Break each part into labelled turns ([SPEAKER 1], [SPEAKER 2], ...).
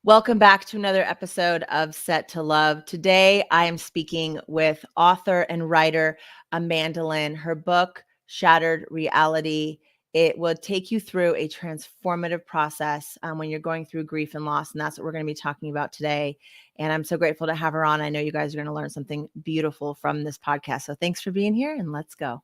[SPEAKER 1] Welcome back to another episode of Set to Love. Today, I am speaking with author and writer Amanda Lynn. Her book, Shattered Reality, it will take you through a transformative process when you're going through grief and loss, and that's what we're going to be talking about today. And I'm so grateful to have her on. I know you guys are going to learn something beautiful from this podcast. So thanks for being here, and let's go.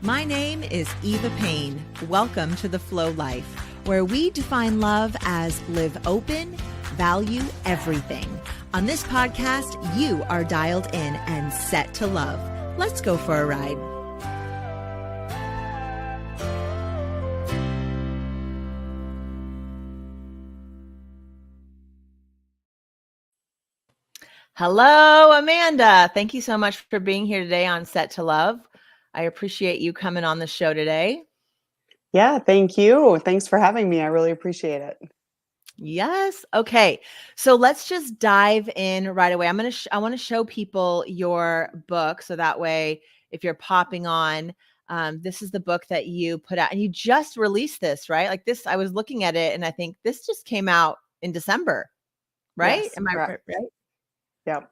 [SPEAKER 2] My name is Eva Payne. Welcome to The Flow Life, where we define love as live open, value everything. On this podcast, you are dialed in and set to love. Let's go for a ride.
[SPEAKER 1] Hello, Amanda. Thank you so much for being here today on Set to Love. I appreciate you coming on the show today.
[SPEAKER 3] Yeah, thank you. Thanks for having me. I really appreciate it.
[SPEAKER 1] Yes. Okay. So let's just dive in right away. I want to show people your book. So that way, if you're popping on, this is the book that you put out and you just released this, right? Like this, I was looking at it and I think this just came out in December, right?
[SPEAKER 3] Yes,
[SPEAKER 1] Am I
[SPEAKER 3] correct.
[SPEAKER 1] right?
[SPEAKER 3] Yep.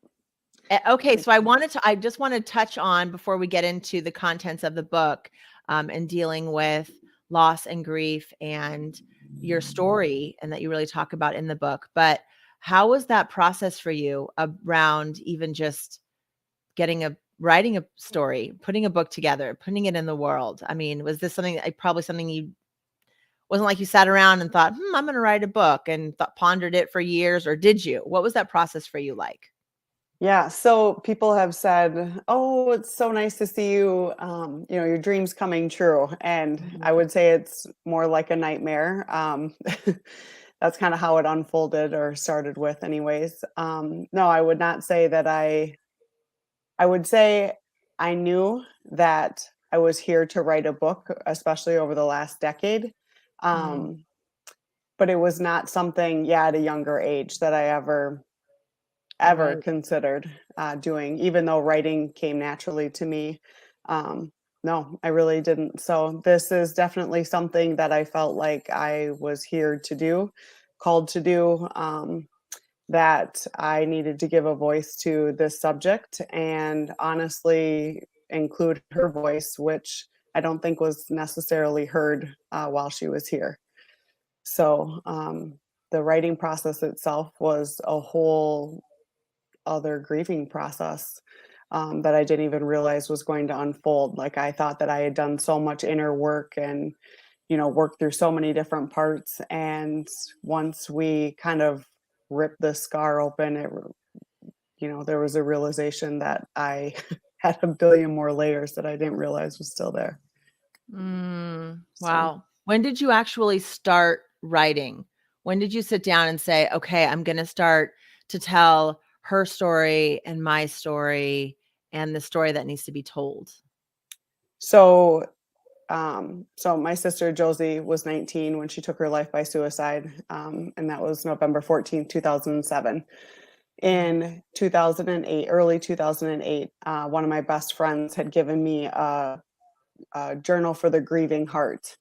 [SPEAKER 1] Okay. So I just want to touch on before we get into the contents of the book and dealing with loss and grief and your story, and that you really talk about in the book. But how was that process for you around even just writing a story, putting a book together, putting it in the world? I mean, was this probably something you wasn't like you sat around and thought, I'm going to write a book and pondered it for years, or did you? What was that process for you like?
[SPEAKER 3] Yeah. So people have said, "Oh, it's so nice to see you. Your dreams coming true." And I would say it's more like a nightmare. That's kind of how it unfolded or started with, anyways. No, I would not say that I would say I knew that I was here to write a book, especially over the last decade. Um, but it was not something, at a younger age that I ever
[SPEAKER 1] Right.
[SPEAKER 3] considered doing, even though writing came naturally to me. No, I really didn't. So this is definitely something that I felt like I was here to do, called to do, that I needed to give a voice to this subject and honestly include her voice, which I don't think was necessarily heard while she was here. So the writing process itself was a whole other grieving process that I didn't even realize was going to unfold. Like I thought that I had done so much inner work and, worked through so many different parts. And once we kind of ripped the scar open, there was a realization that I had a billion more layers that I didn't realize was still there.
[SPEAKER 1] Wow.
[SPEAKER 3] So.
[SPEAKER 1] When did you actually start writing? When did you sit down and say, okay, I'm going to start to tell her story and my story and the story that needs to be told?
[SPEAKER 3] So my sister Josie was 19 when she took her life by suicide, and that was November 14th, 2007. In 2008, early 2008, one of my best friends had given me a journal for the grieving heart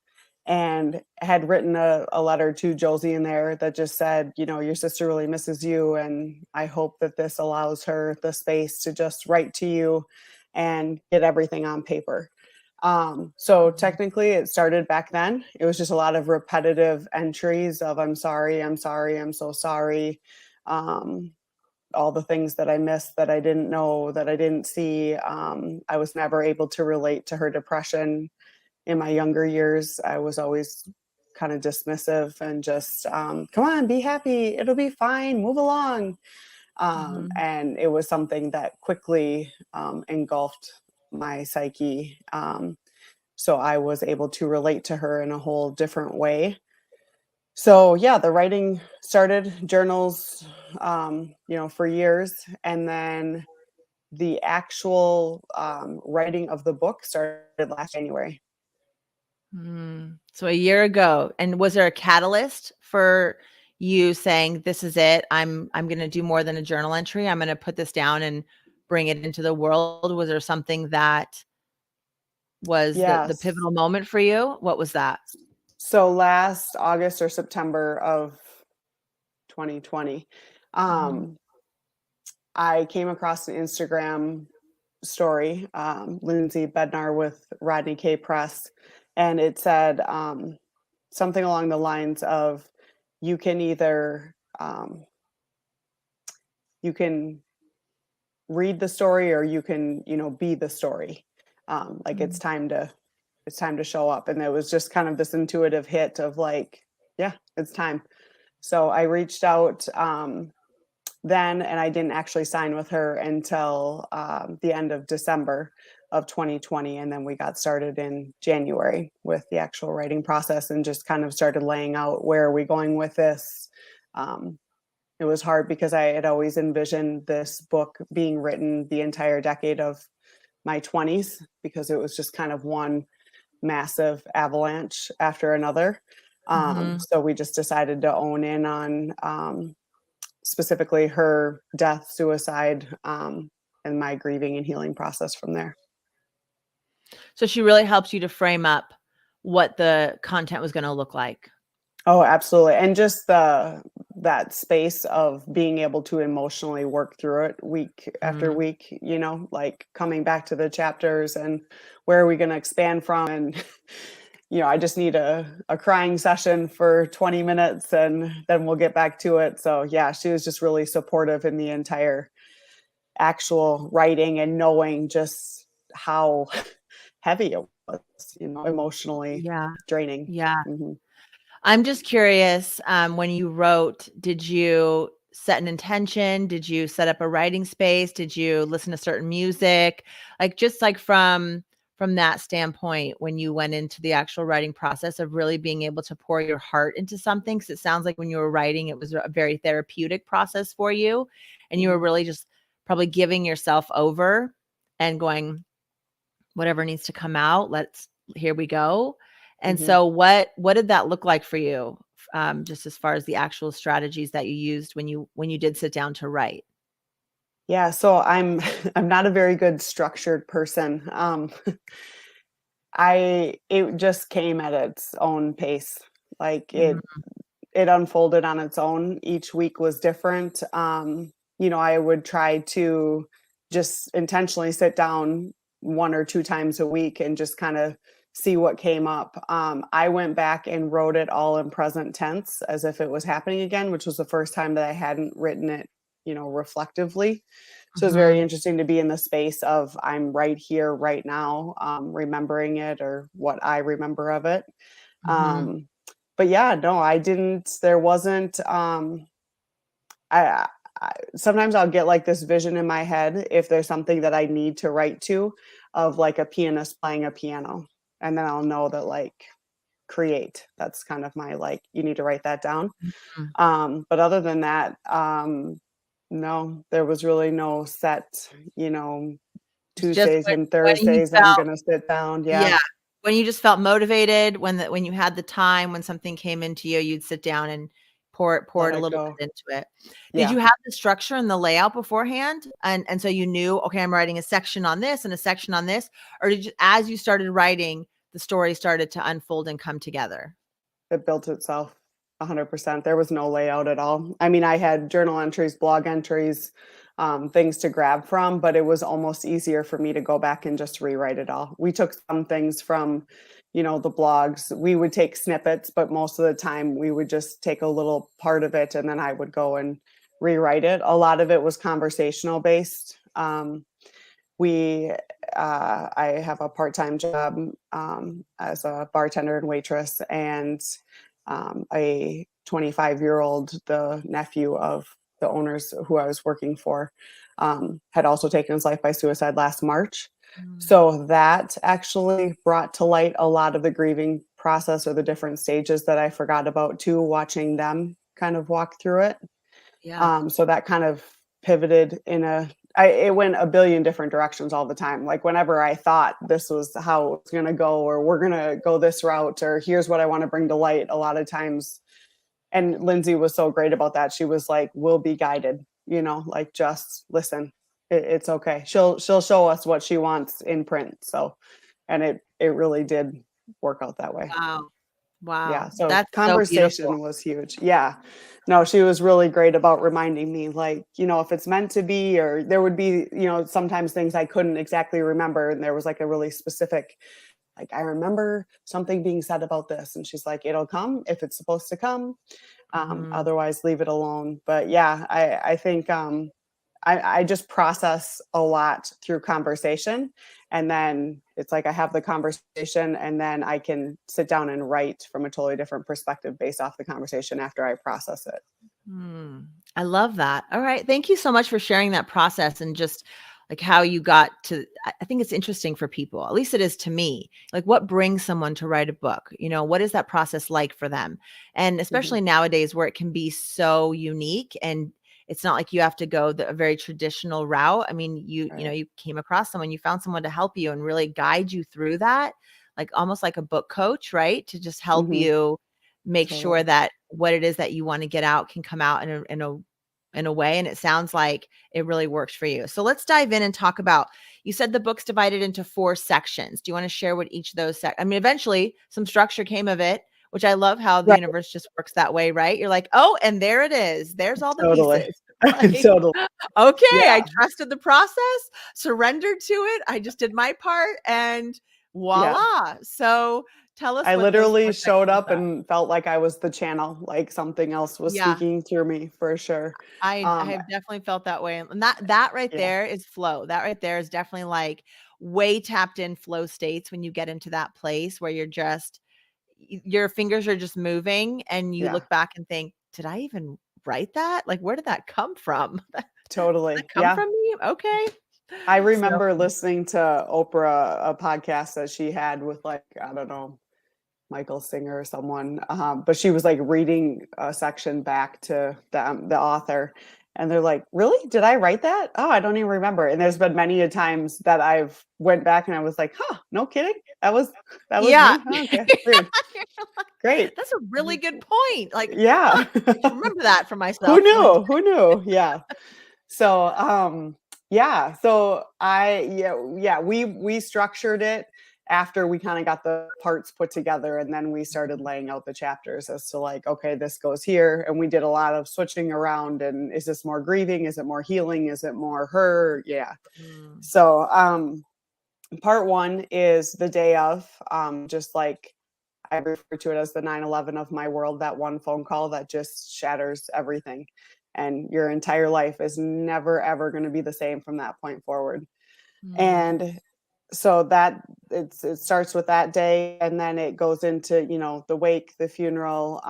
[SPEAKER 3] and had written a letter to Josie in there that just said, your sister really misses you. And I hope that this allows her the space to just write to you and get everything on paper. So technically it started back then. It was just a lot of repetitive entries of, I'm sorry, I'm sorry, I'm so sorry. All the things that I missed, that I didn't know, that I didn't see. I was never able to relate to her depression. In my younger years, I was always kind of dismissive and just, come on, be happy. It'll be fine. Move along. And it was something that quickly engulfed my psyche. So I was able to relate to her in a whole different way. So the writing started, journals, for years. And then the actual writing of the book started last January.
[SPEAKER 1] So a year ago. And was there a catalyst for you saying, this is it? I'm going to do more than a journal entry. I'm going to put this down and bring it into the world. Was there something that was the pivotal moment for you? What was that?
[SPEAKER 3] So last August or September of 2020.
[SPEAKER 1] Mhm.
[SPEAKER 3] I came across an Instagram story, Lindsay Bednar with Rodney K. Press, and it said something along the lines of, you can either you can read the story, or you can, be the story. Like
[SPEAKER 1] Mhm.
[SPEAKER 3] it's time to show up. And it was just kind of this intuitive hit of like, yeah, it's time. So I reached out then, and I didn't actually sign with her until the end of December of 2020. And then we got started in January with the actual writing process, and just kind of started laying out, where are we going with this? Um, it was hard because I had always envisioned this book being written the entire decade of my 20s, because it was just kind of one massive avalanche after another.
[SPEAKER 1] Mhm.
[SPEAKER 3] So we just decided to own in on specifically her death, suicide, and my grieving and healing process from there.
[SPEAKER 1] So she really helps you to frame up what the content was gonna look like.
[SPEAKER 3] Oh, absolutely. And just that space of being able to emotionally work through it week after
[SPEAKER 1] Mhm.
[SPEAKER 3] week, like coming back to the chapters and where are we going to expand from. And I just need a crying session for 20 minutes, and then we'll get back to it. So yeah, she was just really supportive in the entire actual writing, and knowing just how heavy it was, emotionally
[SPEAKER 1] Yeah.
[SPEAKER 3] draining.
[SPEAKER 1] Yeah.
[SPEAKER 3] Mhm.
[SPEAKER 1] I'm just curious, when you wrote, did you set an intention? Did you set up a writing space? Did you listen to certain music? Like, just like from that standpoint, when you went into the actual writing process of really being able to pour your heart into something, because it sounds like when you were writing, it was a very therapeutic process for you, and you were
[SPEAKER 3] Mhm.
[SPEAKER 1] really just probably giving yourself over and going, whatever needs to come out, here we go. And
[SPEAKER 3] Mhm.
[SPEAKER 1] so what did that look like for you? Just as far as the actual strategies that you used when you did sit down to write?
[SPEAKER 3] Yeah, so I'm I'm not a very good structured person. It just came at its own pace. Like
[SPEAKER 1] Mhm.
[SPEAKER 3] it unfolded on its own. Each week was different. I would try to just intentionally sit down one or two times a week and just kind of see what came up. I went back and wrote it all in present tense, as if it was happening again, which was the first time that I hadn't written it, reflectively. So it's very
[SPEAKER 1] Mhm.
[SPEAKER 3] interesting to be in the space of, I'm right here, right now, remembering it, or what I remember of it.
[SPEAKER 1] Mhm.
[SPEAKER 3] Um, but yeah, no, I didn't. There wasn't. I, Sometimes I'll get like this vision in my head, if there's something that I need to write to, of like a pianist playing a piano, and then I'll know that, like, create. That's kind of my, like, you need to write that down.
[SPEAKER 1] Mhm.
[SPEAKER 3] But other than that, no, there was really no set, you know,
[SPEAKER 1] It's just
[SPEAKER 3] Tuesdays and
[SPEAKER 1] when you
[SPEAKER 3] Thursdays I'm
[SPEAKER 1] felt
[SPEAKER 3] gonna sit down. Yeah,
[SPEAKER 1] yeah, when you just felt motivated, when you had the time, when something came into you, you'd sit down and pour
[SPEAKER 3] let
[SPEAKER 1] it a
[SPEAKER 3] it
[SPEAKER 1] little
[SPEAKER 3] go.
[SPEAKER 1] bit into it. Did
[SPEAKER 3] Yeah.
[SPEAKER 1] you have the structure and the layout beforehand? And so you knew, "Okay, I'm writing a section on this and a section on this," or did you as you started writing, the story started to unfold and come together?
[SPEAKER 3] It built itself 100%. There was no layout at all. I mean, I had journal entries, blog entries, things to grab from, but it was almost easier for me to go back and just rewrite it all. We took some things from, the blogs. We would take snippets, but most of the time we would just take a little part of it, and then I would go and rewrite it. A lot of it was conversational based. We I have a part-time job as a bartender and waitress, and a 25-year-old, the nephew of the owners who I was working for, had also taken his life by suicide last March.
[SPEAKER 1] Mm,
[SPEAKER 3] So that actually brought to light a lot of the grieving process, or the different stages that I forgot about too, watching them kind of walk through it.
[SPEAKER 1] yeah.
[SPEAKER 3] So that kind of pivoted it went a billion different directions all the time. Like, whenever I thought this was how it's going to go, or we're going to go this route, or here's what I want to bring to light, a lot of times. And Lindsay was so great about that. She was like, we'll be guided, like, just listen. It's okay. She'll show us what she wants in print. So, and it really did work out that way.
[SPEAKER 1] Wow. Wow.
[SPEAKER 3] Yeah, so
[SPEAKER 1] That's so beautiful.
[SPEAKER 3] conversation was huge. Yeah. No, she was really great about reminding me, like, if it's meant to be, or there would be, sometimes things I couldn't exactly remember. And there was like a really specific, like, I remember something being said about this. And she's like, it'll come if it's supposed to come.
[SPEAKER 1] Mhm.
[SPEAKER 3] Otherwise, leave it alone. But yeah, I think I just process a lot through conversation. And then it's like I have the conversation and then I can sit down and write from a totally different perspective based off the conversation after I process it.
[SPEAKER 1] Hmm. I love that. All right. Thank you so much for sharing that process and just like how you got to. I think it's interesting for people, at least it is to me. Like, what brings someone to write a book? What is that process like for them? And
[SPEAKER 3] Mhm.
[SPEAKER 1] especially nowadays where it can be so unique and it's not like you have to go a very traditional route. I mean,
[SPEAKER 3] Right.
[SPEAKER 1] you came across someone, you found someone to help you and really guide you through that, like almost like a book coach, right? To just help
[SPEAKER 3] Hmm.
[SPEAKER 1] you make sure
[SPEAKER 3] Totally.
[SPEAKER 1] that what it is that you want to get out can come out in a way, and it sounds like it really works for you. So let's dive in and talk about, you said the book's divided into 4 sections. Do you want to share what each of those I mean, eventually some structure came of it, which I love how the
[SPEAKER 3] Right.
[SPEAKER 1] universe just works that way, right? You're like, "Oh, and there it is. There's all the
[SPEAKER 3] Totally.
[SPEAKER 1] pieces." Like,
[SPEAKER 3] Totally.
[SPEAKER 1] okay,
[SPEAKER 3] Yeah.
[SPEAKER 1] I trusted the process, surrendered to it. I just did my part and
[SPEAKER 3] Yeah.
[SPEAKER 1] voila. So tell us
[SPEAKER 3] I
[SPEAKER 1] what those
[SPEAKER 3] literally
[SPEAKER 1] 4
[SPEAKER 3] showed
[SPEAKER 1] sections
[SPEAKER 3] up
[SPEAKER 1] are.
[SPEAKER 3] and felt like I was the channel, like something else was
[SPEAKER 1] Yeah.
[SPEAKER 3] speaking through me for sure.
[SPEAKER 1] I
[SPEAKER 3] Um,
[SPEAKER 1] have definitely felt that way, and that right
[SPEAKER 3] yeah.
[SPEAKER 1] there is flow. That right there is definitely, like, way tapped in flow states when you get into that place where you're just your fingers are just moving, and you
[SPEAKER 3] Yeah.
[SPEAKER 1] look back and think, "Did I even write that? Like, where did that come from? Did that
[SPEAKER 3] Totally.
[SPEAKER 1] come
[SPEAKER 3] Yeah.
[SPEAKER 1] from me? Okay."
[SPEAKER 3] I
[SPEAKER 1] So
[SPEAKER 3] remember listening to Oprah, a podcast that she had with, like, I don't know, Michael Singer or someone, but she was like reading a section back to the author, and they're like, "Really? Did I write that? Oh, I don't even remember." And there's been many a times that I've went back and I was like, "Huh, no kidding, that was
[SPEAKER 1] yeah.
[SPEAKER 3] me. Huh, okay, weird, great,
[SPEAKER 1] That's a really good point. Like, huh,
[SPEAKER 3] yeah."
[SPEAKER 1] I should remember that for
[SPEAKER 3] Who
[SPEAKER 1] myself one day.
[SPEAKER 3] knew? Who knew? Yeah. So, yeah, so yeah, we structured it after we kind of got the parts put together, and then we started laying out the chapters as to, like, okay, this goes here, and we did a lot of switching around. And is this more grieving? Is it more healing? Is it more her? Yeah.
[SPEAKER 1] Mm,
[SPEAKER 3] So, part one is the day of, just like I refer to it as the 9/11 of my world, that one phone call that just shatters everything. And your entire life is never, ever going to be the same from that point forward.
[SPEAKER 1] mm,
[SPEAKER 3] And so that it starts with that day, and then it goes into, the wake, the funeral,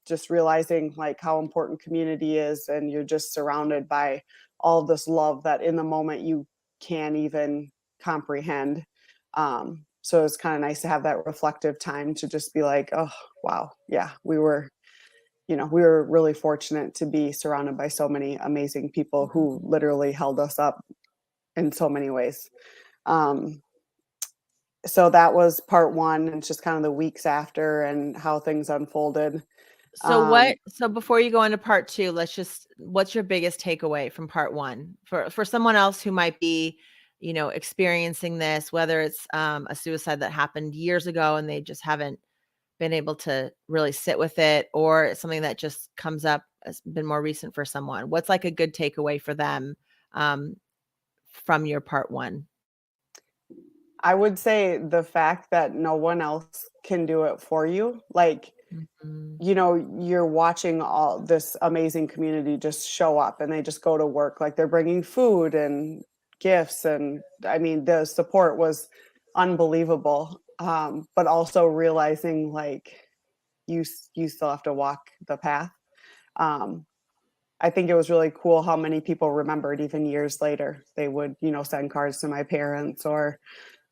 [SPEAKER 3] just realizing like how important community is. And you're just surrounded by all this love that in the moment you can't even comprehend. So it's kind of nice to have that reflective time to just be like, oh wow, yeah, we were really fortunate to be surrounded by so many amazing people who
[SPEAKER 1] mm.
[SPEAKER 3] literally held us up in so many ways. Um, so that was part one, and just kind of the weeks after and how things unfolded. Um,
[SPEAKER 1] So before you go into part 2, what's your biggest takeaway from part 1 for someone else who might be, experiencing this, whether it's a suicide that happened years ago and they just haven't been able to really sit with it, or it's something that just comes up has been more recent for someone. What's like a good takeaway for them um, from your part 1?
[SPEAKER 3] I would say the fact that no one else can do it for you. Like,
[SPEAKER 1] Mhm.
[SPEAKER 3] you're watching all this amazing community just show up, and they just go to work. Like, they're bringing food and gifts. And I mean, the support was unbelievable. But also realizing, like, you still have to walk the path. Um, I think it was really cool how many people remembered even years later. They would, send cards to my parents or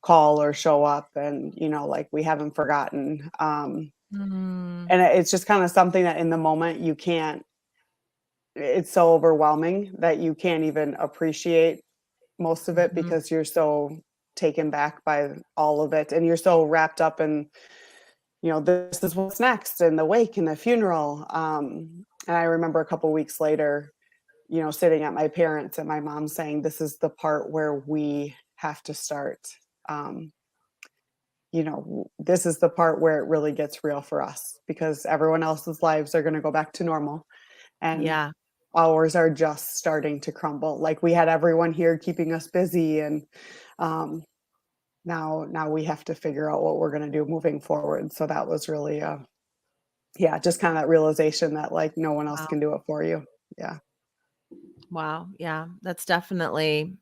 [SPEAKER 3] call or show up, and, like, we haven't forgotten.
[SPEAKER 1] Mm,
[SPEAKER 3] And it's just kind of something that in the moment you can't, it's so overwhelming that you can't even appreciate most of it
[SPEAKER 1] mhm,
[SPEAKER 3] because you're so taken back by all of it. And you're so wrapped up in, this is what's next, and the wake and the funeral. And I remember a couple weeks later, sitting at my parents and my mom saying, this is the part where we have to start. Um, this is the part where it really gets real for us, because everyone else's lives are going to go back to normal, and
[SPEAKER 1] Yeah.
[SPEAKER 3] ours are just starting to crumble. Like, we had everyone here keeping us busy, and um, now we have to figure out what we're going to do moving forward. So that was really, yeah, just kind of that realization that, like, no one else
[SPEAKER 1] Wow.
[SPEAKER 3] can do it for you. Yeah.
[SPEAKER 1] Wow. Yeah. That's definitely,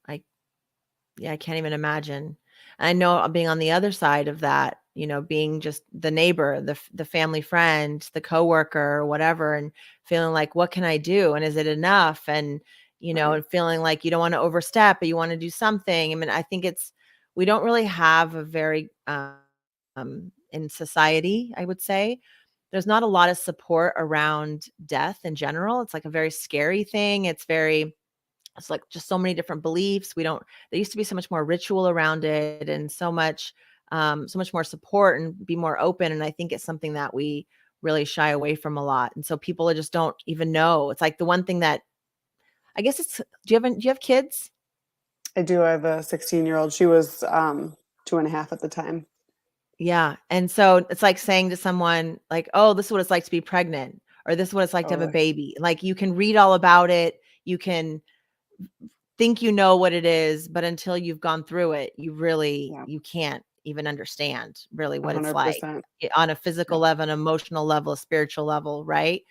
[SPEAKER 1] yeah, I can't even imagine. And I know being on the other side of that, being just the neighbor, the family friend, the coworker, or whatever, and feeling like, what can I do? And is it enough? And,
[SPEAKER 3] Right.
[SPEAKER 1] and feeling like you don't want to overstep, but you want to do something. I mean, I think we don't really have a very, in society, I would say, there's not a lot of support around death in general. It's like a very scary thing. It's like just so many different beliefs. There used to be so much more ritual around it, and so much more support and be more open. And I think it's something that we really shy away from a lot. And so people just don't even know. It's like the one thing that I guess do you have kids?
[SPEAKER 3] I do. I have a 16-year-old. She was 2.5 at the time.
[SPEAKER 1] Yeah. And so it's like saying to someone like, oh, this is what it's like to be pregnant, or this is what it's like to have a
[SPEAKER 3] Totally.
[SPEAKER 1] baby. Like, you can read all about it. You can think you know what it is, but until you've gone through it,
[SPEAKER 3] Yeah.
[SPEAKER 1] you can't even understand really what it's like
[SPEAKER 3] 100%.
[SPEAKER 1] on a physical
[SPEAKER 3] Yeah.
[SPEAKER 1] level, an emotional level, a spiritual level, right?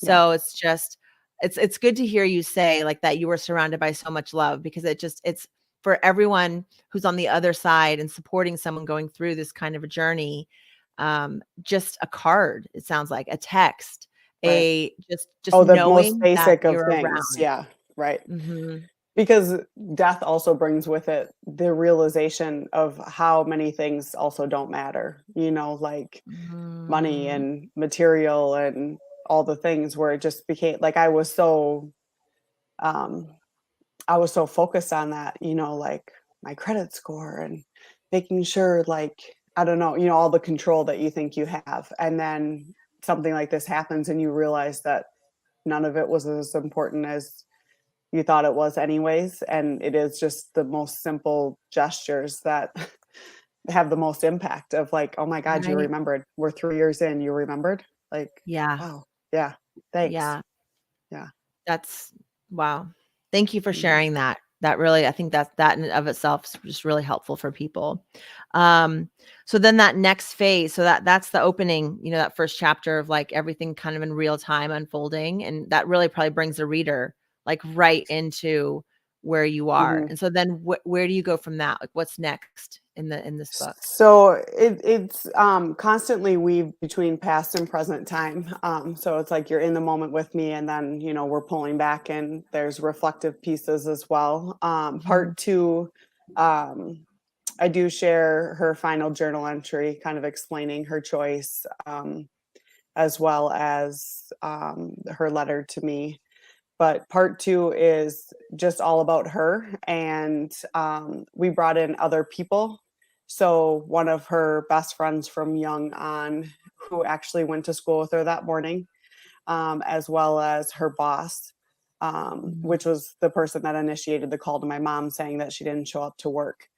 [SPEAKER 3] Yeah.
[SPEAKER 1] So it's just it's good to hear you say like that you were surrounded by so much love, because it's for everyone who's on the other side and supporting someone going through this kind of a journey. Just a card, it sounds like, a text,
[SPEAKER 3] Right.
[SPEAKER 1] a just
[SPEAKER 3] Oh, the most
[SPEAKER 1] knowing that
[SPEAKER 3] basic of
[SPEAKER 1] you're
[SPEAKER 3] things.
[SPEAKER 1] around.
[SPEAKER 3] Yeah. Right.
[SPEAKER 1] Mhm.
[SPEAKER 3] Because death also brings with it the realization of how many things also don't matter, like money
[SPEAKER 1] Mm,
[SPEAKER 3] and material and all the things, where it just became like um I was so focused on that, like my credit score and making sure, like, I don't know, all the control that you think you have. And then something like this happens and you realize that none of it was as important as you thought it was anyways. And it is just the most simple gestures that have the most impact of, like, oh my God, you
[SPEAKER 1] right.
[SPEAKER 3] remembered. We're 3 years in, you remembered? Like,
[SPEAKER 1] Yeah.
[SPEAKER 3] wow. Yeah. Thanks.
[SPEAKER 1] Yeah.
[SPEAKER 3] Yeah.
[SPEAKER 1] That's wow. Thank you for
[SPEAKER 3] Mhm.
[SPEAKER 1] sharing that. That really, I think that in and of itself is just really helpful for people. Um, so then that next phase, so that's the opening, that first chapter of like everything kind of in real time unfolding. And that really probably brings the reader like right into where you are.
[SPEAKER 3] Mhm.
[SPEAKER 1] And so then where do you go from that? Like, what's next in this book?
[SPEAKER 3] So it's constantly weaved between past and present time. So it's like you're in the moment with me, and then we're pulling back, and there's reflective pieces as well.
[SPEAKER 1] Mhm.
[SPEAKER 3] Part two, um, I do share her final journal entry, kind of explaining her choice, as well as her letter to me. But part two is just all about her. And we brought in other people. So one of her best friends from young on, who actually went to school with her that morning, as well as her boss,
[SPEAKER 1] Mhm.
[SPEAKER 3] which was the person that initiated the call to my mom saying that she didn't show up to work.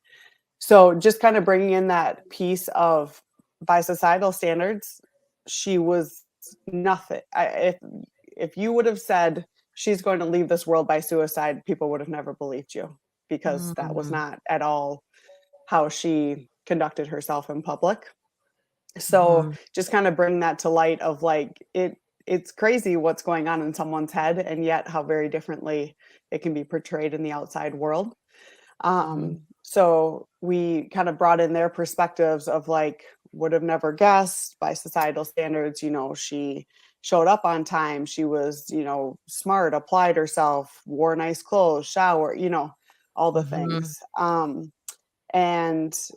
[SPEAKER 3] So just kind of bringing in that piece of, by societal standards, she was nothing. If you would have said she's going to leave this world by suicide, people would have never believed you, because that was
[SPEAKER 1] Mhm.
[SPEAKER 3] not at all how she conducted herself in public. So
[SPEAKER 1] Mhm.
[SPEAKER 3] just kind of bring that to light of, like, it's crazy what's going on in someone's head, and yet how very differently it can be portrayed in the outside world.
[SPEAKER 1] Mhm.
[SPEAKER 3] So we kind of brought in their perspectives of, like, would have never guessed by societal standards, she showed up on time, she was, smart, applied herself, wore nice clothes, shower, all the
[SPEAKER 1] Mhm.
[SPEAKER 3] things. And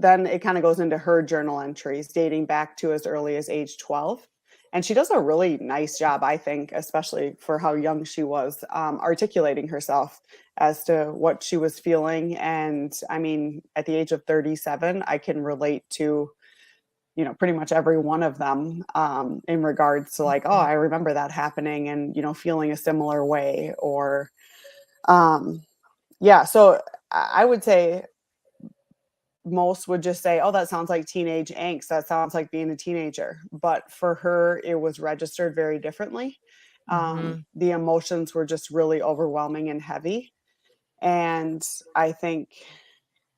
[SPEAKER 3] then it kind of goes into her journal entries dating back to as early as age 12. And she does a really nice job, I think, especially for how young she was, articulating herself as to what she was feeling. And I mean, at the age of 37, I can relate to, pretty much every one of them, in regards to, like, oh,
[SPEAKER 1] Mhm.
[SPEAKER 3] I remember that happening, and, feeling a similar way. Um, yeah. So I would say most would just say, oh, that sounds like teenage angst. That sounds like being a teenager. But for her, it was registered very differently.
[SPEAKER 1] Mhm.
[SPEAKER 3] The emotions were just really overwhelming and heavy. And I think,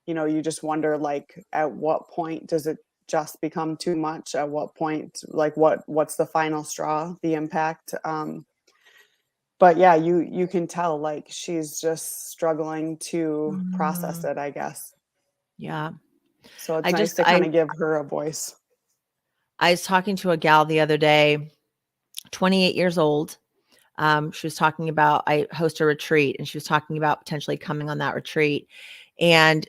[SPEAKER 3] you just wonder, like, at what point does it just become too much? At what point, like, what's the final straw, the impact? But yeah, you can tell, like, she's just struggling to process
[SPEAKER 1] Mm.
[SPEAKER 3] it, I guess.
[SPEAKER 1] Yeah.
[SPEAKER 3] So it's
[SPEAKER 1] I
[SPEAKER 3] nice
[SPEAKER 1] just
[SPEAKER 3] to kind of give her a voice.
[SPEAKER 1] I was talking to a gal the other day, 28 years old. She was talking about, I host a retreat, and she was talking about potentially coming on that retreat. And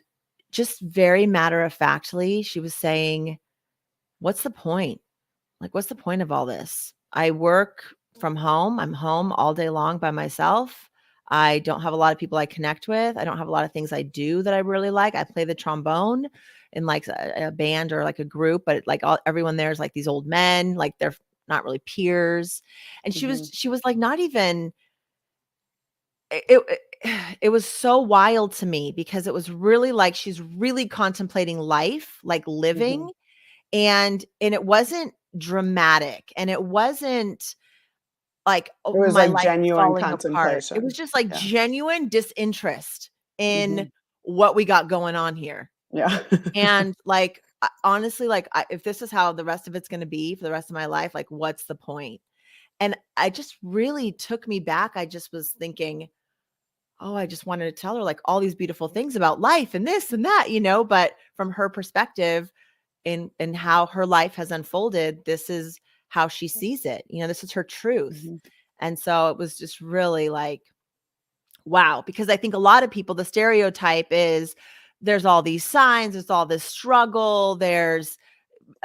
[SPEAKER 1] just very matter of factly, she was saying, what's the point? Like, what's the point of all this? I work from home. I'm home all day long by myself. I don't have a lot of people I connect with. I don't have a lot of things I do that I really like. I play the trombone in like a band or like a group, but like everyone there is like these old men, like they're not really peers. And
[SPEAKER 3] Mhm,
[SPEAKER 1] she was like, not even it it was so wild to me because it was really like she's really contemplating life, like living,
[SPEAKER 3] mhm.
[SPEAKER 1] and it wasn't dramatic, and it wasn't like, "Oh,
[SPEAKER 3] It was
[SPEAKER 1] my
[SPEAKER 3] like
[SPEAKER 1] life is
[SPEAKER 3] genuine
[SPEAKER 1] falling apart." It was
[SPEAKER 3] contemplation.
[SPEAKER 1] just like
[SPEAKER 3] Yeah.
[SPEAKER 1] genuine disinterest in
[SPEAKER 3] Mhm.
[SPEAKER 1] what we got going on here.
[SPEAKER 3] Yeah.
[SPEAKER 1] And like, honestly, like, if this is how the rest of it's going to be for the rest of my life, like, what's the point? And I just really took me back. I just was thinking, oh, I just wanted to tell her like all these beautiful things about life and this and that, but from her perspective, in how her life has unfolded, this is how she sees it. This is her truth.
[SPEAKER 3] Mhm,
[SPEAKER 1] And so it was just really like, wow, because I think a lot of people, the stereotype is there's all these signs, there's all this struggle, there's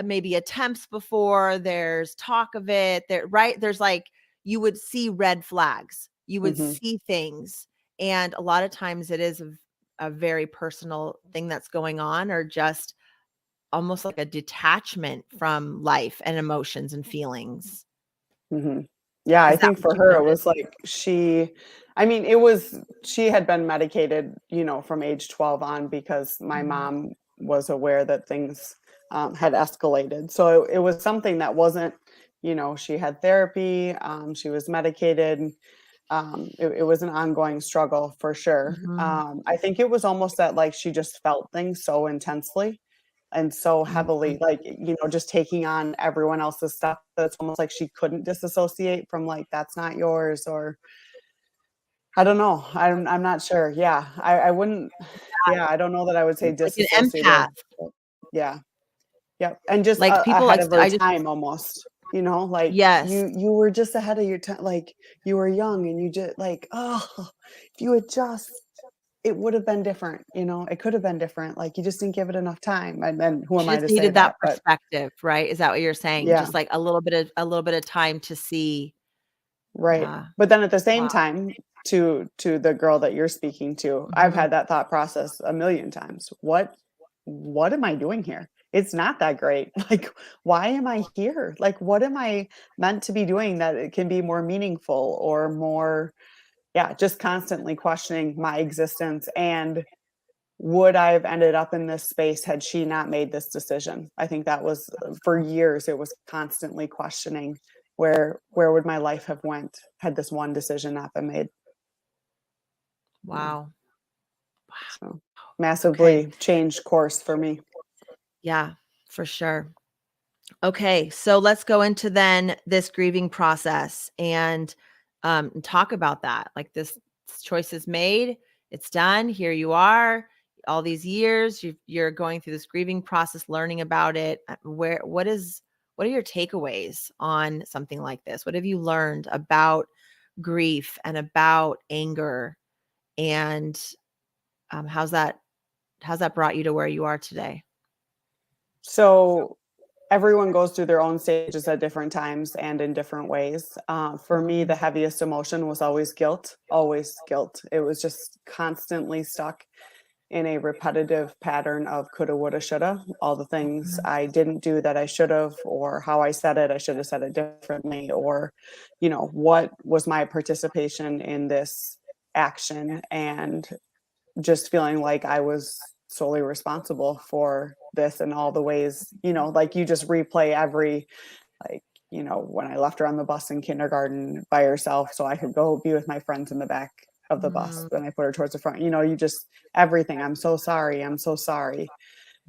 [SPEAKER 1] maybe attempts before, there's talk of it, there, right? There's like, you would see red flags, you would
[SPEAKER 3] mhm,
[SPEAKER 1] see things. And a lot of times it is a very personal thing that's going on, or just almost like a detachment from life and emotions and feelings.
[SPEAKER 3] mhm. Yeah, I
[SPEAKER 1] Is that
[SPEAKER 3] think
[SPEAKER 1] what
[SPEAKER 3] for
[SPEAKER 1] you've
[SPEAKER 3] her, it
[SPEAKER 1] noticed?
[SPEAKER 3] was like she had been medicated, from age 12 on because my
[SPEAKER 1] Mhm,
[SPEAKER 3] mom was aware that things had escalated. So it was something that wasn't, she had therapy, she was medicated. It was an ongoing struggle for sure.
[SPEAKER 1] mhm,
[SPEAKER 3] I think it was almost that, like, she just felt things so intensely and so
[SPEAKER 1] mhm.
[SPEAKER 3] heavily, like, just taking on everyone else's stuff. That's almost like she couldn't disassociate from, like, that's not yours, or I don't know. I'm not sure. Yeah, I wouldn't. Yeah, I don't know that I would say
[SPEAKER 1] Like an empath.
[SPEAKER 3] disassociative. But yeah, yep, and just
[SPEAKER 1] Like people
[SPEAKER 3] ahead
[SPEAKER 1] like
[SPEAKER 3] of her
[SPEAKER 1] I just
[SPEAKER 3] time almost. Like,
[SPEAKER 1] yes.
[SPEAKER 3] you were just ahead of your time. Like, you were young, and you just like, oh, if you had just, it would have been different. It could have been different. Like, you just didn't give it enough time. And then who am
[SPEAKER 1] She
[SPEAKER 3] I
[SPEAKER 1] just
[SPEAKER 3] to say
[SPEAKER 1] needed that
[SPEAKER 3] that? But
[SPEAKER 1] perspective, right? Is that what you're saying?
[SPEAKER 3] yeah.
[SPEAKER 1] Just like a little bit of time to see.
[SPEAKER 3] Right.
[SPEAKER 1] Yeah.
[SPEAKER 3] But then at the same
[SPEAKER 1] Wow.
[SPEAKER 3] time, to the girl that you're speaking to, I've
[SPEAKER 1] Mhm.
[SPEAKER 3] had that thought process a million times. What am I doing here? It's not that great. Like, why am I here? Like, what am I meant to be doing that it can be more meaningful or more, yeah, just constantly questioning my existence, and would I have ended up in this space had she not made this decision? I think that was, for years, it was constantly questioning, where would my life have went had this one decision not been made? Yeah.
[SPEAKER 1] Wow.
[SPEAKER 3] So
[SPEAKER 1] Okay.
[SPEAKER 3] massively changed course for me.
[SPEAKER 1] Yeah, for sure. Okay, so let's go into then this grieving process and talk about that. Like this choice is made, it's done. Here you are, all these years you're going through this grieving process, learning about it. What are your takeaways on something like this? What have you learned about grief and about anger, and how's that brought you to where you are today?
[SPEAKER 3] So everyone goes through their own stages at different times and in different ways. For me, the
[SPEAKER 1] Mhm,
[SPEAKER 3] heaviest emotion was always guilt, always guilt. It was just constantly stuck in a repetitive pattern of coulda, woulda, shoulda, all the things
[SPEAKER 1] mhm,
[SPEAKER 3] I didn't do that I should have, or how I said it, I should have said it differently, or, what was my participation in this action, and just feeling like I was solely responsible for this and all the ways, like you just replay every, like, when I left her on the bus in kindergarten by herself so I could go be with my friends in the back of the bus. Then I put her towards the front, you just everything. I'm so sorry. I'm so sorry.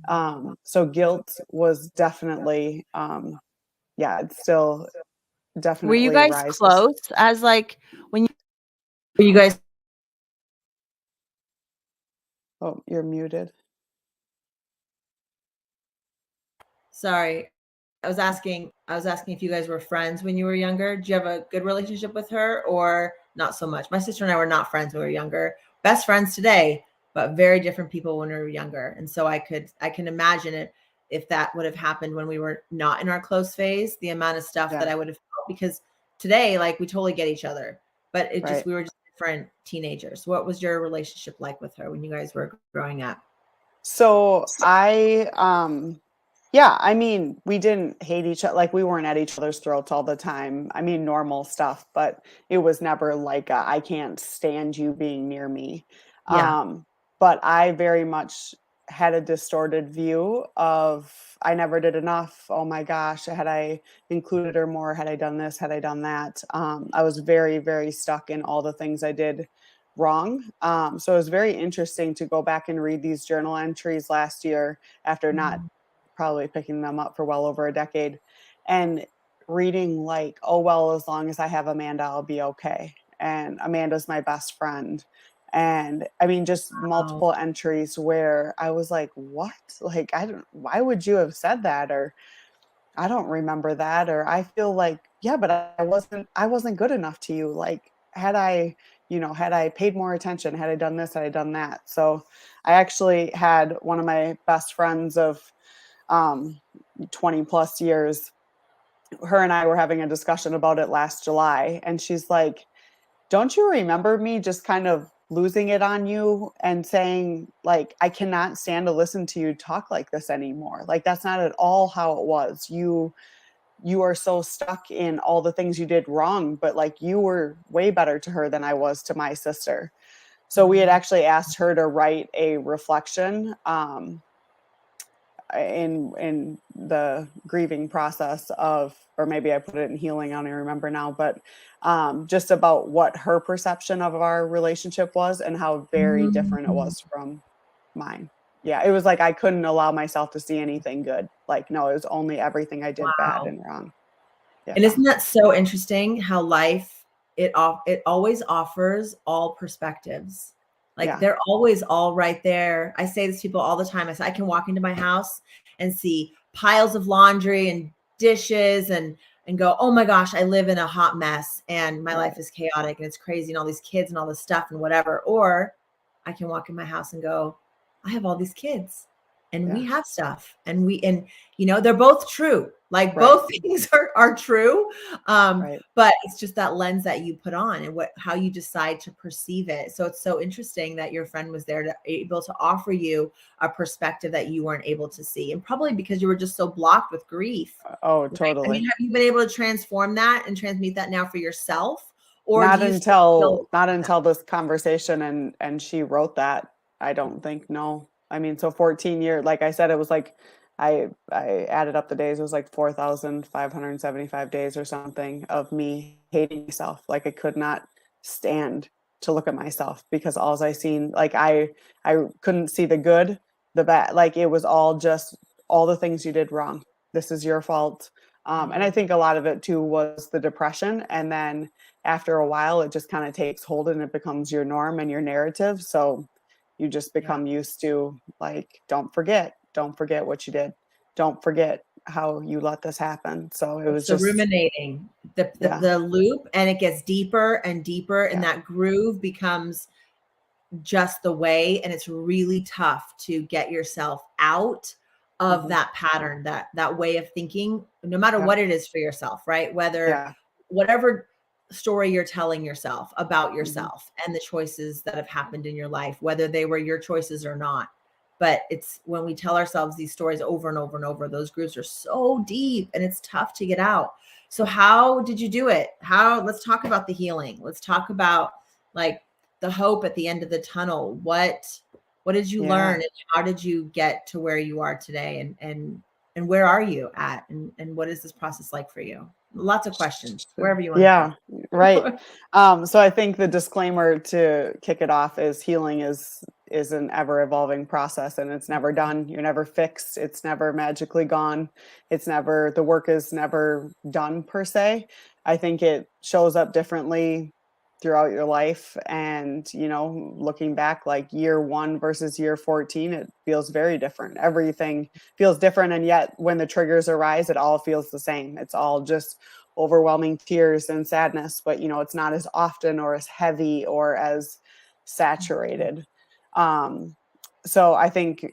[SPEAKER 3] So guilt was definitely, it's still
[SPEAKER 1] Were you
[SPEAKER 3] definitely
[SPEAKER 1] guys
[SPEAKER 3] rises.
[SPEAKER 1] close as like were you guys?
[SPEAKER 3] Oh, you're muted.
[SPEAKER 1] Sorry. I was asking if you guys were friends when you were younger. Do you have a good relationship with her or not so much? My sister and I were not friends when we were younger. Best friends today, but very different people when we were younger. And so I can imagine it if that would have happened when we were not in our close phase, the amount of stuff that I would have felt, because today, like, we totally get each other, but we were just different teenagers. What was your relationship like with her when you guys were growing up?
[SPEAKER 3] So I mean, we didn't hate each other. Like, we weren't at each other's throats all the time. I mean, normal stuff, but it was never like, I can't stand you being near me.
[SPEAKER 1] Yeah.
[SPEAKER 3] But I very much had a distorted view of, I never did enough. Oh my gosh, had I included her more? Had I done this? Had I done that? I was very, very stuck in all the things I did wrong. So it was very interesting to go back and read these journal entries last year after not probably picking them up for well over a decade, and reading like, oh, well, as long as I have Amanda, I'll be okay. And Amanda's my best friend. And I mean, just
[SPEAKER 1] Wow.
[SPEAKER 3] multiple entries where I was like, what? Like, why would you have said that? Or I don't remember that. Or I feel like, yeah, but I wasn't good enough to you. Like, had I paid more attention, had I done this, had I done that. So I actually had one of my best friends of 20 plus years. Her and I were having a discussion about it last July. And she's like, don't you remember me just kind of losing it on you and saying, like, I cannot stand to listen to you talk like this anymore. Like, that's not at all how it was. You are so stuck in all the things you did wrong, but like, you were way better to her than I was to my sister. So we had actually asked her to write a reflection, in the grieving process of, or maybe I put it in healing, I don't even remember now, but just about what her perception of our relationship was and how very different it was from mine. Yeah, it was like I couldn't allow myself to see anything good. Like, no, it was only everything I did bad
[SPEAKER 1] Wow.
[SPEAKER 3] and wrong. Yeah.
[SPEAKER 1] And isn't that so interesting how life, it always offers all perspectives. Like,
[SPEAKER 3] Yeah.
[SPEAKER 1] they're always all right there. I say this to people all the time. I say I can walk into my house and see piles of laundry and dishes and go, oh my gosh, I live in a hot mess and my life is chaotic and it's crazy and all these kids and all this stuff and whatever. Or I can walk in my house and go, I have all these kids and we have stuff and they're both true. Like, both things are true. But it's just that lens that you put on and how you decide to perceive it. So it's so interesting that your friend was there able to offer you a perspective that you weren't able to see. And probably because you were just so blocked with grief.
[SPEAKER 3] Oh,
[SPEAKER 1] Right?
[SPEAKER 3] totally.
[SPEAKER 1] I mean, have you been able to transform that and transmute that now for yourself? Or
[SPEAKER 3] Not
[SPEAKER 1] do you
[SPEAKER 3] until this conversation and she wrote that. I don't think, no. I mean, so 14 years, like I said, it was like I added up the days, it was like 4,575 days or something of me hating myself. Like, I could not stand to look at myself because all I seen, like, I couldn't see the good, the bad, like, it was all just all the things you did wrong. This is your fault. And I think a lot of it too was the depression. And then after a while, it just kind of takes hold and it becomes your norm and your narrative. So you just become used to, like, don't forget what you did. Don't forget how you let this happen. So it was
[SPEAKER 1] It's the
[SPEAKER 3] just
[SPEAKER 1] ruminating, the loop, and it gets deeper and deeper, and that groove becomes just the way. And it's really tough to get yourself out of that pattern, that way of thinking, no matter what it is for yourself, right? Whatever story you're telling yourself about yourself and the choices that have happened in your life, whether they were your choices or not. But it's when we tell ourselves these stories over and over and over, those grooves are so deep and it's tough to get out. So how did you do it? Let's talk about the healing. Let's talk about, like, the hope at the end of the tunnel. What What did you learn, and how did you get to where you are today? And where are you at? And what is this process like for you? Lots of questions, wherever you want to go.
[SPEAKER 3] Right. So I think the disclaimer to kick it off is healing is an ever evolving process, and it's never done. You're never fixed. It's never magically gone. The work is never done per se. I think it shows up differently throughout your life. And, looking back, like year 1 versus year 14, it feels very different. Everything feels different. And yet when the triggers arise, it all feels the same. It's all just overwhelming tears and sadness, but it's not as often or as heavy or as saturated. So I think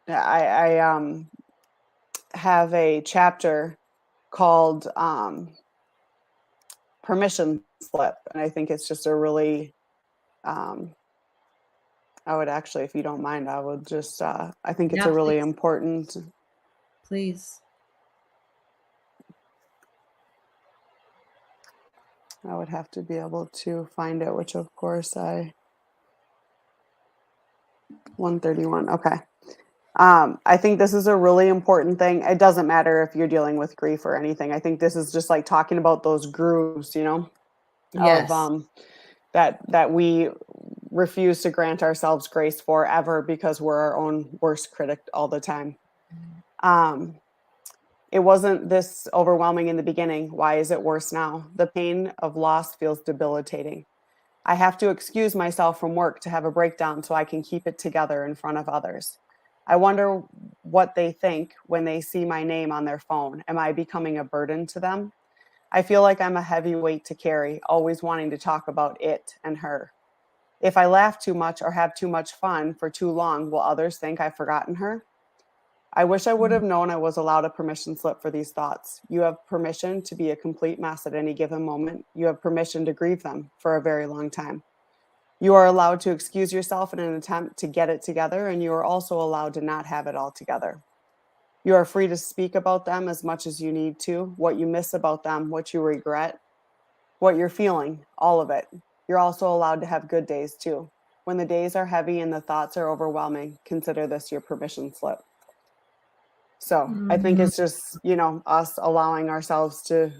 [SPEAKER 3] I have a chapter called permission slip, and I think it's just a really I would actually, if you don't mind, I would just I think it's a really important.
[SPEAKER 1] Please.
[SPEAKER 3] I would have to be able to find it, which of course 131. Okay. I think this is a really important thing. It doesn't matter if you're dealing with grief or anything. I think this is just like talking about those grooves,
[SPEAKER 1] Yes.
[SPEAKER 3] of that we refuse to grant ourselves grace for ever because we're our own worst critic all the time. It wasn't this overwhelming in the beginning. Why is it worse now? The pain of loss feels debilitating. I have to excuse myself from work to have a breakdown so I can keep it together in front of others. I wonder what they think when they see my name on their phone. Am I becoming a burden to them? I feel like I'm a heavy weight to carry, always wanting to talk about it and her. If I laugh too much or have too much fun for too long, will others think I've forgotten her? I wish I would have known I was allowed a permission slip for these thoughts. You have permission to be a complete mess at any given moment. You have permission to grieve them for a very long time. You are allowed to excuse yourself in an attempt to get it together, and you are also allowed to not have it all together. You are free to speak about them as much as you need to, what you miss about them, what you regret, what you're feeling, all of it. You're also allowed to have good days too. When the days are heavy and the thoughts are overwhelming, consider this your permission slip. So I think it's just, us allowing ourselves to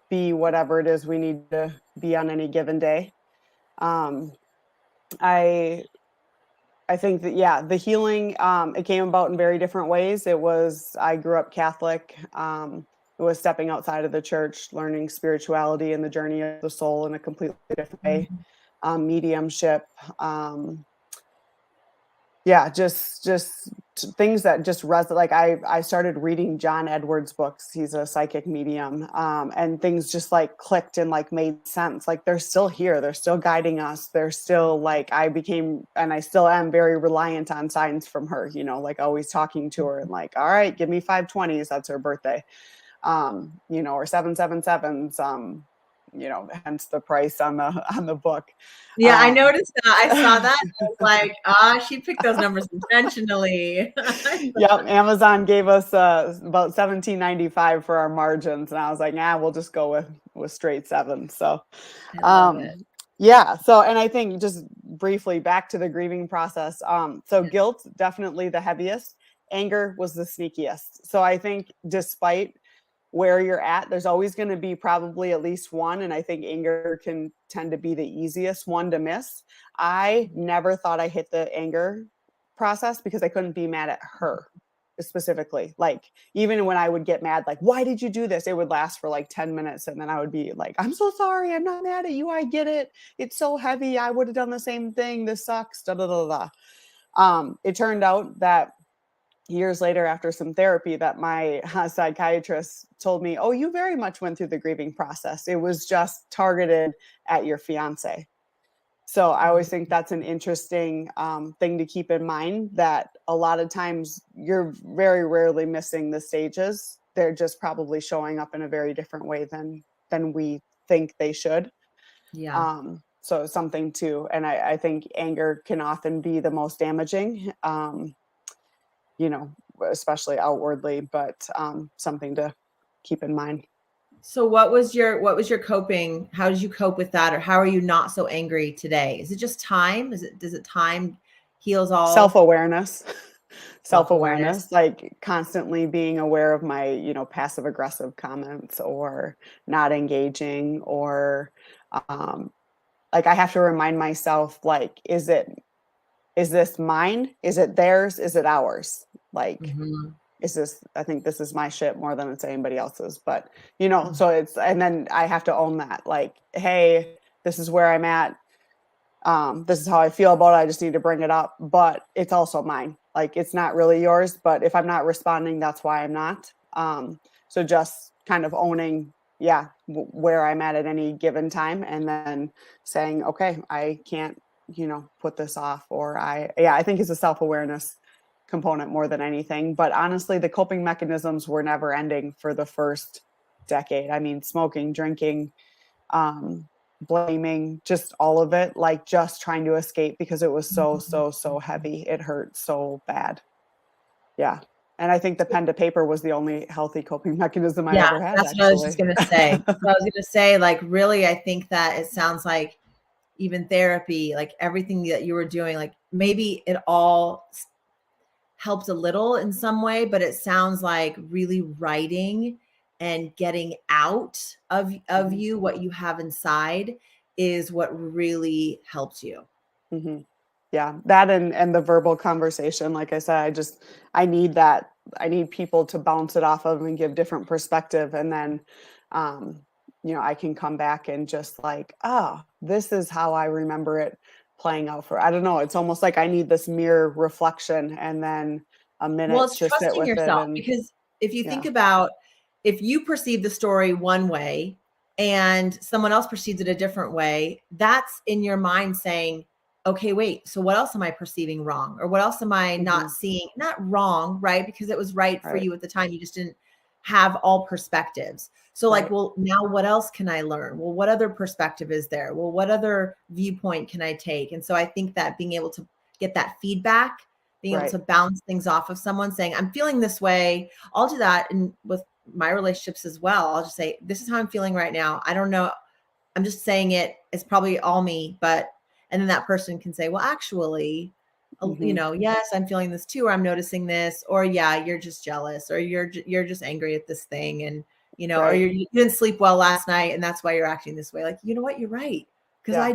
[SPEAKER 3] be whatever it is we need to be on any given day. I think that, the healing, it came about in very different ways. I grew up Catholic. It was stepping outside of the church, learning spirituality and the journey of the soul in a completely different way. Mediumship. Just things that just resonate. Like I started reading John Edwards books. He's a psychic medium, and things just like clicked and like made sense. Like they're still here. They're still guiding us. They're still like, I became, and I still am very reliant on signs from her, like always talking to her and like, all right, give me 520s. That's her birthday. Or 777s. Hence the price on the book.
[SPEAKER 1] Yeah, I noticed that. I saw that. I was like, she picked those numbers intentionally.
[SPEAKER 3] Yep, Amazon gave us about $17.95 for our margins, and I was like, we'll just go with straight 7. So, So, and I think just briefly back to the grieving process. So guilt, definitely the heaviest. Anger was the sneakiest. So I think despite where you're at, there's always going to be probably at least one. And I think anger can tend to be the easiest one to miss. I never thought I hit the anger process because I couldn't be mad at her specifically. Like, even when I would get mad, like, why did you do this? It would last for like 10 minutes. And then I would be like, I'm so sorry. I'm not mad at you. I get it. It's so heavy. I would have done the same thing. This sucks. Da, da, da, da. It turned out that years later, after some therapy, that my psychiatrist told me, oh, you very much went through the grieving process. It was just targeted at your fiance. So I always think that's an interesting thing to keep in mind, that a lot of times you're very rarely missing the stages. They're just probably showing up in a very different way than we think they should.
[SPEAKER 1] Yeah.
[SPEAKER 3] So something too. And I think anger can often be the most damaging. Especially outwardly, but something to keep in mind.
[SPEAKER 1] So what was your coping? How did you cope with that? Or how are you not so angry today? Is it just time? Does it time heals all.
[SPEAKER 3] Self-awareness.
[SPEAKER 1] Self-awareness.
[SPEAKER 3] Like constantly being aware of my, passive aggressive comments or not engaging, or like I have to remind myself, like, is this mine? Is it theirs? Is it ours? Like,
[SPEAKER 1] Mhm.
[SPEAKER 3] I think this is my shit more than it's anybody else's. But,
[SPEAKER 1] Mhm.
[SPEAKER 3] so and then I have to own that. Like, hey, this is where I'm at. This is how I feel about it. I just need to bring it up, but it's also mine. Like, it's not really yours, but if I'm not responding, that's why I'm not. So just kind of owning, where I'm at any given time, and then saying, okay, I can't, put this off, or I think it's a self-awareness component more than anything. But honestly, the coping mechanisms were never ending for the first decade. I mean, smoking, drinking, blaming, just all of it, like just trying to escape because it was so heavy. It hurt so bad. Yeah. And I think the pen to paper was the only healthy coping mechanism I
[SPEAKER 1] Yeah,
[SPEAKER 3] ever had,
[SPEAKER 1] that's what I was just
[SPEAKER 3] actually.
[SPEAKER 1] gonna say. So I was gonna say, like, really, I think that it sounds like even therapy, like everything that you were doing, like maybe it all helped a little in some way, but it sounds like really writing and getting out of you what you have inside is what really helped you.
[SPEAKER 3] Mm-hmm. Yeah, that and the verbal conversation. Like I said, I need that. I need people to bounce it off of and give different perspective, and then, um, I can come back and just like, oh, this is how I remember it playing out for. I don't know. It's almost like I need this mirror reflection, and then a
[SPEAKER 1] Well,
[SPEAKER 3] minute
[SPEAKER 1] it's
[SPEAKER 3] to sit
[SPEAKER 1] trusting
[SPEAKER 3] with it,
[SPEAKER 1] yourself
[SPEAKER 3] and
[SPEAKER 1] because if you think
[SPEAKER 3] yeah,
[SPEAKER 1] about if you perceive the story one way and someone else perceives it a different way, that's in your mind saying, okay, wait, so what else am I perceiving wrong? Or what else am I not
[SPEAKER 3] hmm,
[SPEAKER 1] seeing? Not wrong, right? Because it was right for
[SPEAKER 3] right,
[SPEAKER 1] you at the time. You just didn't have all perspectives. So, like,
[SPEAKER 3] right,
[SPEAKER 1] well, now what else can I learn? Well, what other perspective is there? Well, what other viewpoint can I take? And so I think that being able to get that feedback, being able
[SPEAKER 3] right,
[SPEAKER 1] to bounce things off of someone saying, I'm feeling this way. I'll do that. And with my relationships as well, I'll just say, this is how I'm feeling right now. I don't know. I'm just saying it. It's probably all me, but, and then that person can say, well, actually,
[SPEAKER 3] hmm,
[SPEAKER 1] yes, I'm feeling this too, or I'm noticing this, or yeah, you're just jealous, or you're just angry at this thing. And, or
[SPEAKER 3] right,
[SPEAKER 1] you didn't sleep well last night and that's why you're acting this way. Like, you know what? You're right. Cause
[SPEAKER 3] yeah,
[SPEAKER 1] I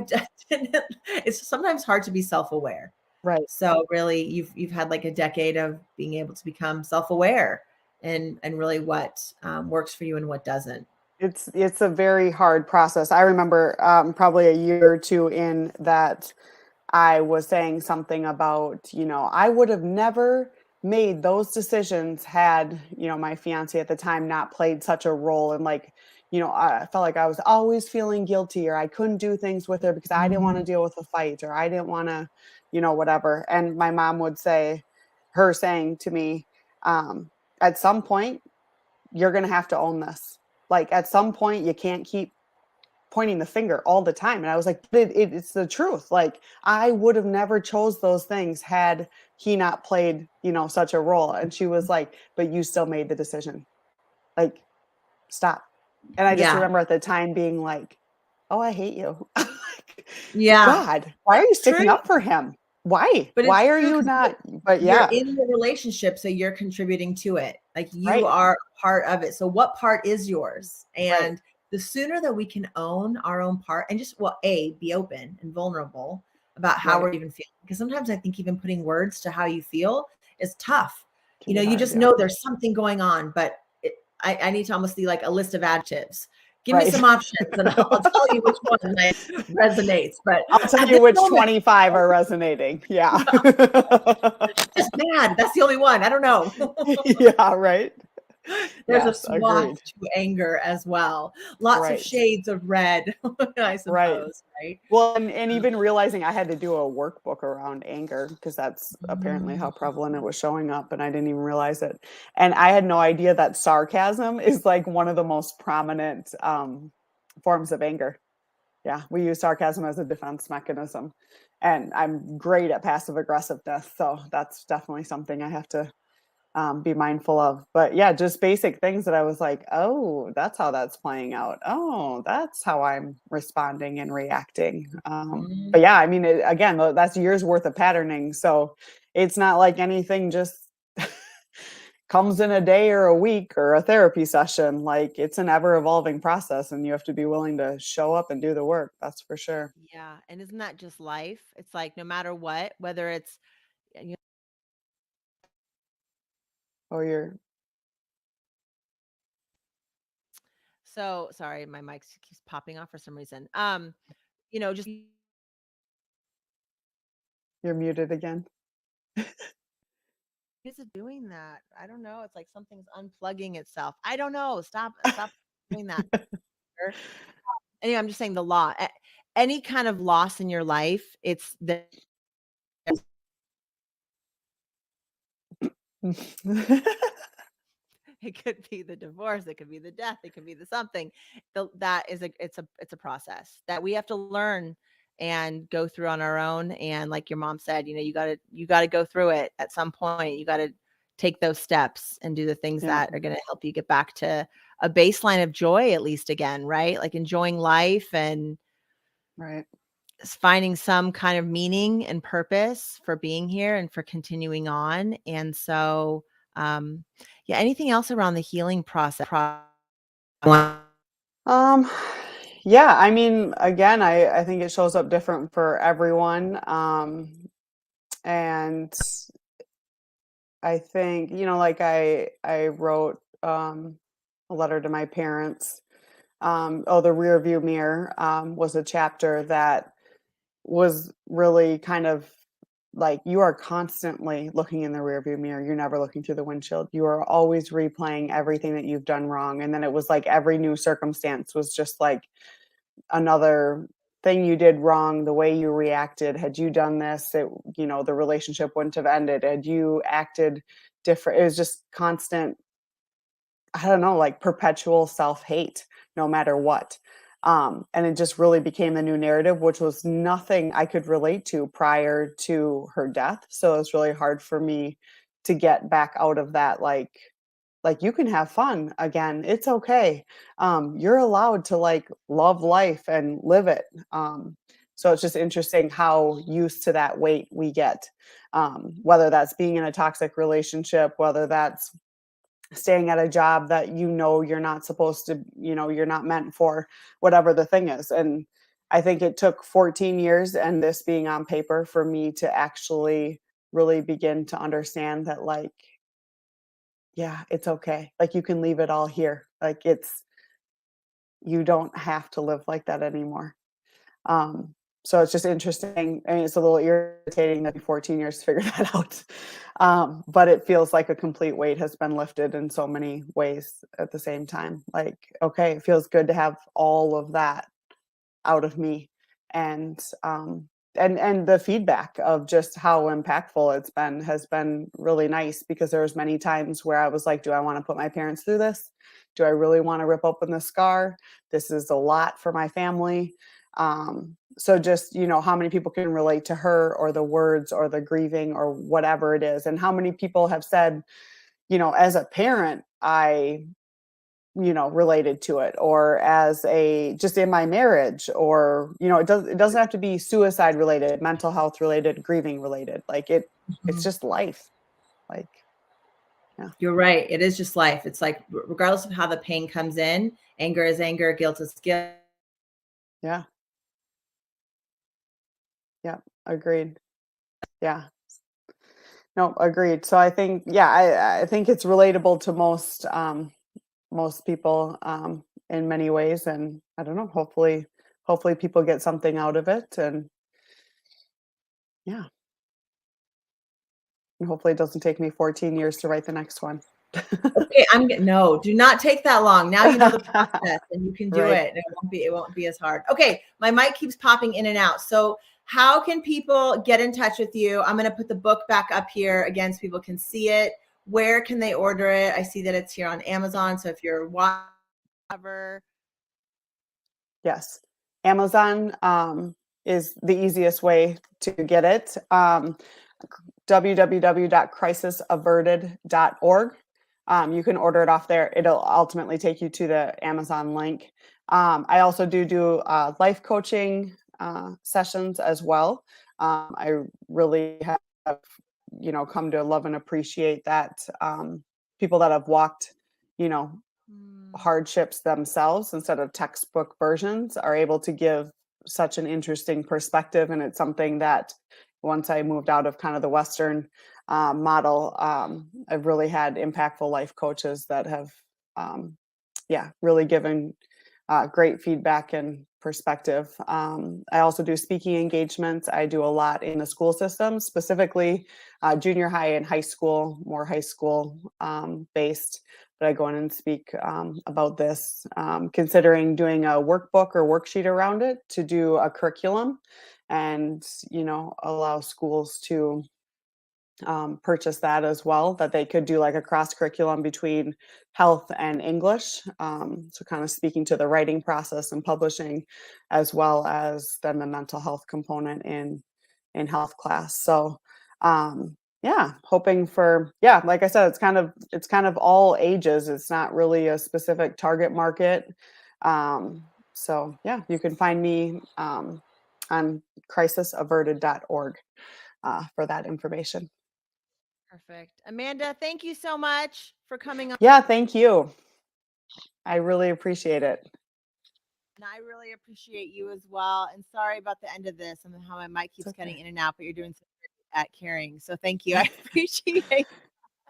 [SPEAKER 1] didn't, it's sometimes hard to be self-aware.
[SPEAKER 3] right.
[SPEAKER 1] So really you've had like a decade of being able to become self-aware and really what works for you and what doesn't.
[SPEAKER 3] It's a very hard process. I remember probably a year or two in that I was saying something about, I would have never made those decisions had, my fiance at the time not played such a role. And like, I felt like I was always feeling guilty, or I couldn't do things with her because I didn't want to
[SPEAKER 1] Mhm.
[SPEAKER 3] deal with a fight, or I didn't want to, whatever. And my mom would say, her saying to me, at some point, you're going to have to own this. Like, at some point, you can't keep pointing the finger all the time. And I was like, it's the truth. Like, I would have never chose those things had he not played, such a role. And she was like, but you still made the decision. Like, stop. And I just
[SPEAKER 1] Yeah.
[SPEAKER 3] remember at the time being like, oh, I hate you. Like,
[SPEAKER 1] Yeah.
[SPEAKER 3] God, why are
[SPEAKER 1] That's
[SPEAKER 3] you
[SPEAKER 1] true.
[SPEAKER 3] sticking up for him? Why?
[SPEAKER 1] But it's
[SPEAKER 3] Why are
[SPEAKER 1] true
[SPEAKER 3] you
[SPEAKER 1] because
[SPEAKER 3] not? But
[SPEAKER 1] you're
[SPEAKER 3] yeah,
[SPEAKER 1] in the relationship, so you're contributing to it. Like you
[SPEAKER 3] right,
[SPEAKER 1] are part of it. So what part is yours?
[SPEAKER 3] right,
[SPEAKER 1] And the sooner that we can own our own part and just, well, be open and vulnerable about how
[SPEAKER 3] right.
[SPEAKER 1] we're even feeling. Because sometimes I think even putting words to how you feel is tough.
[SPEAKER 3] Can be
[SPEAKER 1] You
[SPEAKER 3] hard.
[SPEAKER 1] just
[SPEAKER 3] Yeah.
[SPEAKER 1] know there's something going on, but I need to almost see like a list of adjectives. Give me
[SPEAKER 3] Right.
[SPEAKER 1] some options and I'll tell you which one like resonates. But
[SPEAKER 3] I'll tell
[SPEAKER 1] at
[SPEAKER 3] you
[SPEAKER 1] this
[SPEAKER 3] which
[SPEAKER 1] moment,
[SPEAKER 3] 25 are resonating. Yeah.
[SPEAKER 1] just mad. That's the only one. I don't know.
[SPEAKER 3] Yeah, right.
[SPEAKER 1] There's a
[SPEAKER 3] Yes,
[SPEAKER 1] swath
[SPEAKER 3] agreed.
[SPEAKER 1] to anger as well. Lots of
[SPEAKER 3] Right,
[SPEAKER 1] shades of red, I
[SPEAKER 3] right.
[SPEAKER 1] suppose, right?
[SPEAKER 3] Well, and even realizing I had to do a workbook around anger because that's apparently how prevalent it was showing up, and I didn't even realize it. And I had no idea that sarcasm is like one of the most prominent forms of anger. Yeah, we use sarcasm as a defense mechanism, and I'm great at passive aggressiveness, so that's definitely something I have to be mindful of. But yeah, just basic things that I was like, oh, that's how that's playing out. Oh, that's how I'm responding and reacting.
[SPEAKER 1] Mhm.
[SPEAKER 3] But yeah, I mean, again, that's years worth of patterning. So it's not like anything just comes in a day or a week or a therapy session. Like it's an ever evolving process and you have to be willing to show up and do the work. That's for sure.
[SPEAKER 1] Yeah, and isn't that just life? It's like no matter what, whether it's you know,
[SPEAKER 3] Oh,
[SPEAKER 1] so sorry, my mic keeps popping off for some reason. Just
[SPEAKER 3] you're muted again.
[SPEAKER 1] is it doing that? I don't know. It's like something's unplugging itself. I don't know. Stop doing that. Anyway, I'm just saying the law. Any kind of loss in your life, it's the it could be the divorce, it could be the death, it could be the something. That is it's a process that we have to learn and go through on our own. And like your mom said, you gotta go through it at some point. You gotta take those steps and do the things
[SPEAKER 3] Yeah,
[SPEAKER 1] that are gonna help you get back to a baseline of joy at least again, right? Like enjoying life and
[SPEAKER 3] right.
[SPEAKER 1] finding some kind of meaning and purpose for being here and for continuing on. And so, um, yeah, anything else around the healing process?
[SPEAKER 3] Um, yeah, I mean, again, I think it shows up different for everyone. And I think, like I wrote a letter to my parents. The rear view mirror was a chapter that was really kind of like you are constantly looking in the rearview mirror. You're never looking through the windshield. You are always replaying everything that you've done wrong. And then it was like every new circumstance was just like another thing you did wrong, the way you reacted. Had you done this, the relationship wouldn't have ended. Had you acted different, it was just constant, I don't know, like perpetual self-hate no matter what. And it just really became the new narrative, which was nothing I could relate to prior to her death. So it was really hard for me to get back out of that, like you can have fun again. It's okay. You're allowed to like love life and live it. So it's just interesting how used to that weight we get. Whether that's being in a toxic relationship, whether that's staying at a job that you're not supposed to, you're not meant for, whatever the thing is. And I think it took 14 years and this being on paper for me to actually really begin to understand that, like, yeah, it's okay. Like you can leave it all here. Like you don't have to live like that anymore. Um, so it's just interesting. I mean, it's a little irritating that 14 years to figure that out. But it feels like a complete weight has been lifted in so many ways at the same time. Like, okay, it feels good to have all of that out of me. And and the feedback of just how impactful it's been has been really nice, because there was many times where I was like, do I want to put my parents through this? Do I really want to rip open the scar? This is a lot for my family. So just, how many people can relate to her or the words or the grieving or whatever it is, and how many people have said, as a parent, I related to it, or as a just in my marriage, or it doesn't have to be suicide related, mental health related, grieving related. Like it's
[SPEAKER 1] Mhm.
[SPEAKER 3] just life. Like, yeah.
[SPEAKER 1] You're right. It is just life. It's like regardless of how the pain comes in, anger is anger, guilt is guilt.
[SPEAKER 3] Yeah. Yeah. Agreed. Yeah. No, agreed. So I think, yeah, I think it's relatable to most people in many ways. And I don't know, hopefully people get something out of it. And yeah, and hopefully it doesn't take me 14 years to write the next one.
[SPEAKER 1] Okay, no, do not take that long. Now you know the process and you can do
[SPEAKER 3] Right.
[SPEAKER 1] it. It won't be as hard. Okay, my mic keeps popping in and out. So how can people get in touch with you? I'm going to put the book back up here again so people can see it. Where can they order it? I see that it's here on Amazon. So if you're whatever.
[SPEAKER 3] Yes. Amazon is the easiest way to get it. www.crisisaverted.org. You can order it off there. It'll ultimately take you to the Amazon link. I also do life coaching sessions as well. I really have, come to love and appreciate that. People that have walked, hardships themselves instead of textbook versions are able to give such an interesting perspective. And it's something that once I moved out of kind of the Western model, I've really had impactful life coaches that have, really given great feedback and perspective. I also do speaking engagements. I do a lot in the school system, specifically junior high and high school, more high school based. But I go in and speak about this, considering doing a workbook or worksheet around it to do a curriculum and, allow schools to purchase that as well, that they could do like a cross curriculum between health and English. So kind of speaking to the writing process and publishing, as well as then the mental health component in health class. So hoping for, like I said, it's kind of all ages. It's not really a specific target market. So you can find me on crisisaverted.org for that information.
[SPEAKER 1] Perfect. Amanda, thank you so much for coming on.
[SPEAKER 3] Yeah, thank you. I really appreciate it.
[SPEAKER 1] And I really appreciate you as well. And sorry about the end of this and how my mic keeps cutting in and out, but you're doing so great at caring. So thank you. I appreciate it.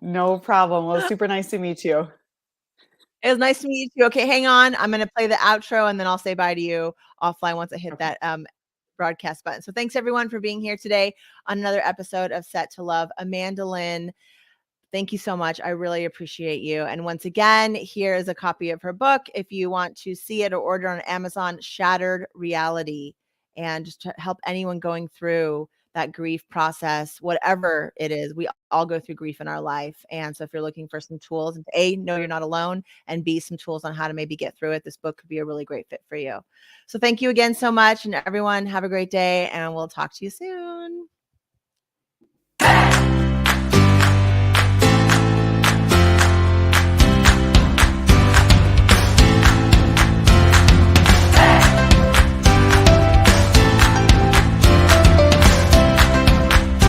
[SPEAKER 3] No problem. Well, super nice to meet you.
[SPEAKER 1] It was nice to meet you. Okay, hang on. I'm going to play the outro and then I'll say bye to you offline once I hit that broadcast button. So thanks everyone for being here today on another episode of Set to Love. Amanda Lynn, thank you so much. I really appreciate you. And once again, here is a copy of her book. If you want to see it or order on Amazon, Shattered Reality. And just to help anyone going through that grief process, whatever it is, we all go through grief in our life. And so if you're looking for some tools, A, know you're not alone, and B, some tools on how to maybe get through it, this book could be a really great fit for you. So thank you again so much. And everyone, have a great day, and we'll talk to you soon.